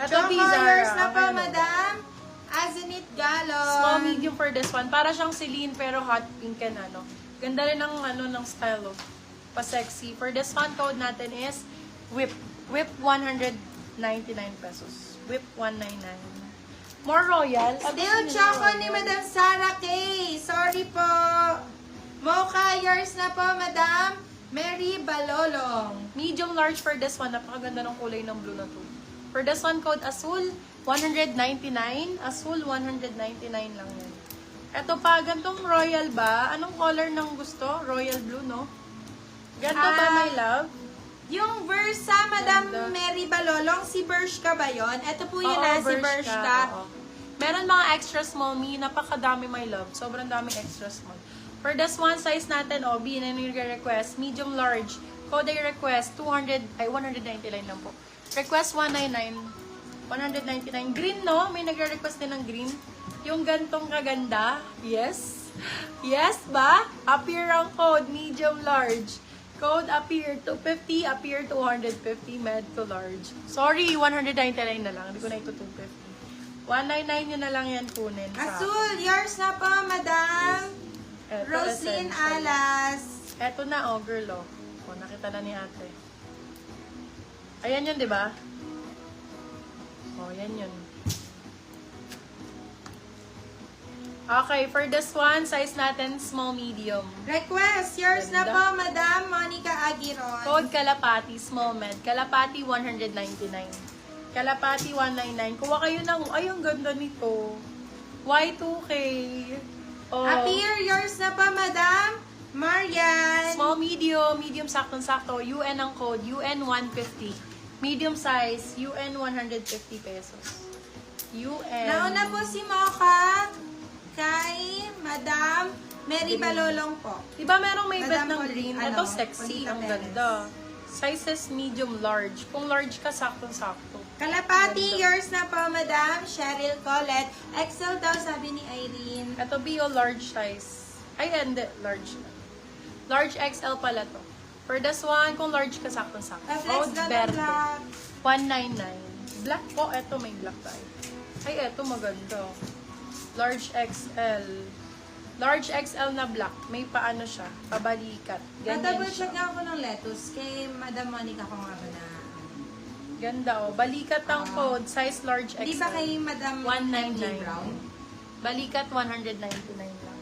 Ito, Chubby Zara. colors na po, Ano? madam. Azenit Galon. Small medium for this one. Para siyang Celine pero hot pink and ano. Ganda rin ng ano ng style oh. Pa-sexy. For this one, code natin is whip. Whip 199 pesos. Whip 199. More royal. Still choco ni Madam Sarah K. Sorry po. Mocha, yours na po, madam. Mary Balolong. Medium large for this one. Napakaganda ng kulay ng blue na to. For this one, code Azul 199. Azul 199 lang yan. Ito pa, gantong royal ba? Anong color ng gusto? Royal blue, no? Ganto ba, my love? Yung Versa, Madam Ganda. Mary Balolong, si Bershka ba yun? Ito po yun Oo, na, si Bershka, Bershka. oo. Meron mga extra small me, napakadami my love. Sobrang daming extra small. For this one size natin, OB, na nire-request, medium large. Code ay request, 199 lang po. Request 199. 199. Green, no? May nagre-request din ng green. Yung gantong kaganda. Yes. Yes ba? Appear ang code, medium large. Code appear 250, appear 250, med to large. Sorry, 199 na lang. Hindi ko na ito 250. 199 nyo na lang yan kunin. sa Azul, yours na po, madam. akin. Eto, Roslyn essential. Alas. Eto na, oh, girl, oh. Oh, nakita na ni ate. Ayan yun, di ba? Oh, yan yun. Okay, for this one, size natin, small, medium. Request, yours na Ganda. po, madam Monica Aguiron. Code Kalapati, small med. Kalapati, 199. Kalapati, 199. Kuha kayo ng, ay, ang ganda nito. Y2K. Oh. Appear, yours na po, madam Marian. Small, medium, medium, saktong-sakto. UN ang code, UN 150. Medium size, UN 150 pesos. UN. Nauna po si Mocha kay Madam Mary Balolong po. Diba merong may bet Madam ng green? Ano, Ito sexy, Conita ang Perez. ganda. Sizes medium, large. Kung large ka, saktong-sakto. Kalapati, yours na po, Madam Cheryl Colette. XL daw, sabi ni Irene. Ito BO large size. Ay, hindi. Large. Large XL pala to. For this one, kung large ka, saktong-sakto. Flex Code na Verde. black. 199. Black po. Ito may black tayo. Ay, ito maganda. Large XL. Large XL na black. May paano siya. Pabalikat. Ganyan Double siya. check nga ako ng lettuce kay Madam Monica ko nga ba na. Ganda oh. Balikat ang code. Size large XL. Di ba kay Madam 199. MJ Brown? Balikat 199 lang.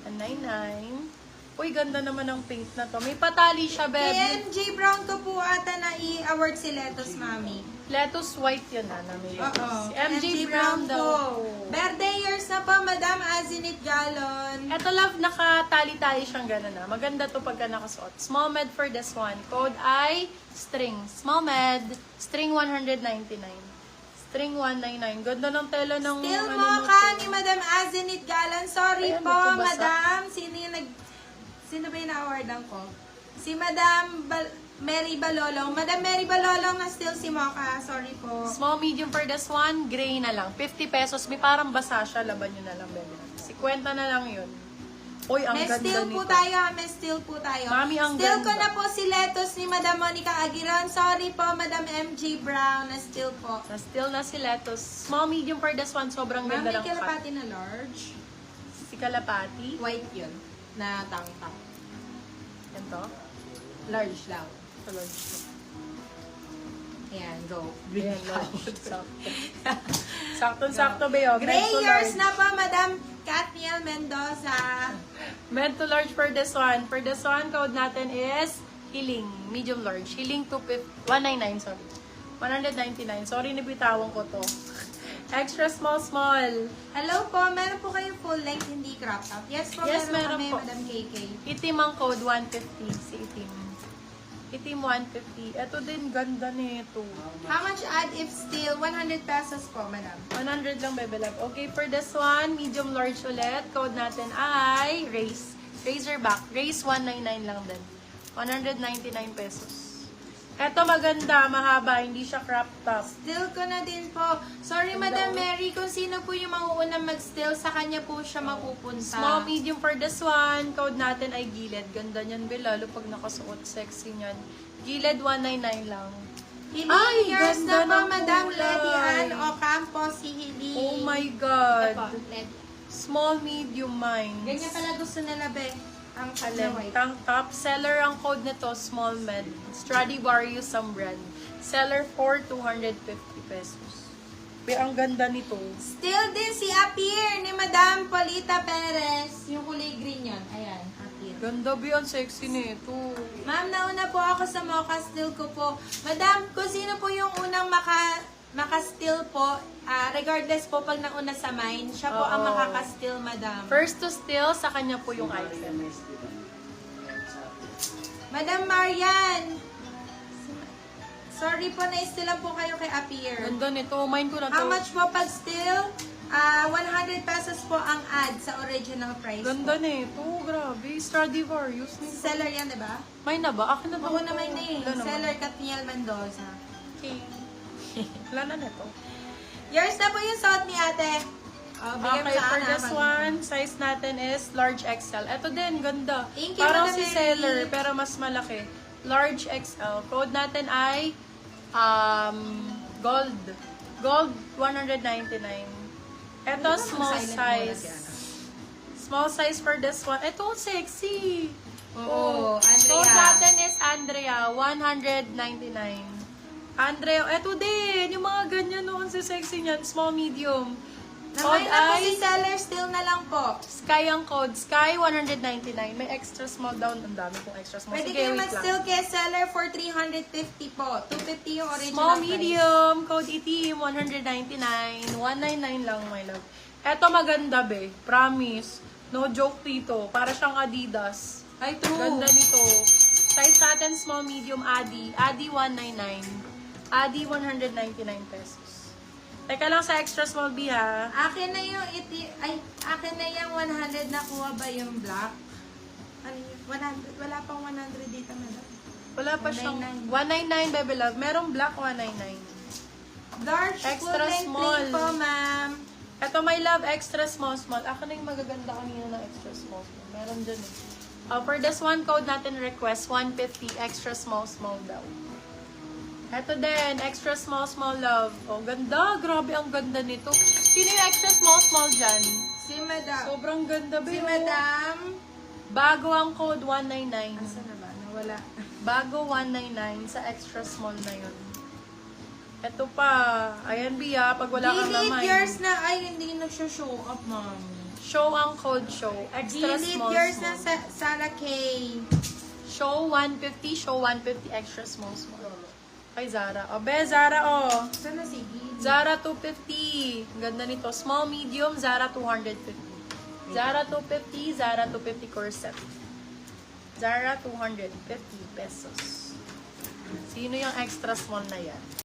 199. Uy, ganda naman ng pink na to. May patali siya, Kay baby. MJ Brown ko po ata na i-award si lettuce, mami. Lettuce white yun na may lettuce. Oo. Si MJ Brown daw. Birthday years na po, Madam Azinit Galon. Eto love, nakatali-tali siyang gano'n na. Maganda to pagka nakasuot. Small med for this one. Code I, string. Small med, string 199. String 199. Ganda ng tela ng Still ano Mocha nito. ni Madam Azinit Galon. Sorry Ayan, po, ito basa. Madam. Sino ba yung na-awardan ko? Si Madam Mary Balolong. Madam Mary Balolong na still si Mocha. Sorry po. Small medium for this one, gray na lang. 50 pesos. May parang basa siya. Laban nyo na lang, baby. 50 na lang yun. Uy, ang May ganda still nito. po tayo. May still po tayo. Mami, ang Still ko ganda. na po si lettuce ni Madam Monica Aguiron. Sorry po, Madam MJ Brown. Na still po. Na still na si lettuce. Small medium for this one. Sobrang Mami, ganda ng cut. kalapati na large. Si Kalapati. White yun. Na tang-tang. Yan to. Large lang. Ito large to. Ayan, go. Ayan, large. Sakto. Saktong-sakto ba yun? Gray Med to years large. na po, Madam Katniel Mendoza. Med to large for this one. For this one, code natin is Healing. Medium large. Healing 199, sorry. 199. Sorry, nabitawan ko to. Extra small, small. Hello po, meron po kayong full length, hindi crop top. Yes po, Yes, meron meron kami, po. Madam KK. Itim ang code 150. Si itim. Itim 150. Ito din, ganda nito. How much add if still? 100 pesos po, Madam. 100 lang, Bebe Love. Okay, for this one, medium large ulit. Code natin ay Race. Razorback. Race 199 lang din. 199 pesos. Eto maganda, mahaba, hindi siya crop top. Still ko na din po. Sorry, Madam Mary, kung sino po yung mauunang mag-still, sa kanya po siya mapupunta. Small, medium for this one. Code natin ay Gilid. Ganda niyan, Be, lalo pag nakasuot. Sexy niyan. Gilid 199 lang. Ay, years na ganda po, ng Madam kulay. Lady Ann Ocampo, si Hili. Oh my Ito God. po, LED. Small, medium, minds. Ganyan pala gusto nila, be. Ang Alin, white. tank top. Seller ang code nito, small med. Stradivarius ang brand. Seller for 250 pesos. Pero ang ganda nito. Still din si Appear ni Madam Polita Perez. Yung kulay green yun. Ayan, Appear. Ganda ba ang sexy nito? Ma'am, nauna po ako sa mocha still ko po. Madam, kung sino po yung unang maka-still po, regardless po pag nauna sa mine, siya po ang Oo. makaka-still, Madam. First to steal, sa kanya po yung item. Madam Marian, sorry po, na-stealan po kayo kay Appear. Ganda nito. Mine ko na to. How much po pag still? 100 pesos po ang ad sa original price Ganda po. nito. Grabe. Stradivarius nito. Seller yan, di ba? Mine na ba? Akin na ba? Oo naman na eh. Wala naman. Seller Katniel Mendoza. Okay. Wala na nito. Yours na po yung suot ni ate. Oh, bigyan mo Okay, sa for akin, this one, size natin is large XL. Ito din, ganda. Thank you, Parang Madam si Mary. seller, pero mas malaki. Large XL. Code natin ay gold. Gold, 199. Ito, small size. Small size for this one. Ito, sexy. Oo, Andrea. Code natin is Andrea, 199. Andrea, eto din. Yung mga ganyan noon si sexy niyan. Small, medium. Naman Code na po ay si seller still na lang po. Sky ang code. Sky, 199. May extra small down. Ang dami kong extra small. Pwede Sige, kayo wait lang. mag-still kay seller for 350 po. 250 yung original Small, price. medium. Code itim, 199. 199 lang, my love. Eto maganda, be. Promise. No joke dito. Para siyang Adidas. Ay, true. Ganda nito. Size natin, small, medium, Adi. Adi, 199. Adi, 199 pesos. Teka lang sa extra small B, ha? Akin na yung akin na yung 100 nakuha ba yung black? Ano yun? 100, wala pang 100 dito, madam. Wala pa siyang... 199. 199, baby love. Merong black, 199. Large Extra full length small. print po, ma'am. Ito, my love, extra small. Ako na yung magaganda kanina ng extra small. Meron dyan eh. For this one, code natin request, 150, extra small daw. Ito din, extra small love. Oh, ganda. Grabe, ang ganda nito. Sino yung extra small dyan? Si madam. Sobrang ganda, Si babe. madam. Bago ang code, 199. Asa na ba? Nawala. Bago 199 sa extra small na yun. Ito pa. Ayan, Bia. Pag wala kang Delete lamay. yours na. Ay, hindi nag-show up, ma'am. Show ang code show. Extra Delete small. yours na sa Sarah K. Show 150. Show 150. Extra small. Kay Zara. O, be, Zara, o. Sana si Gigi. Zara 250. Ganda nito. Small, medium. Zara 250. Zara 250. Zara 250 corset. Zara 250 pesos. Sino yung extra small na yan?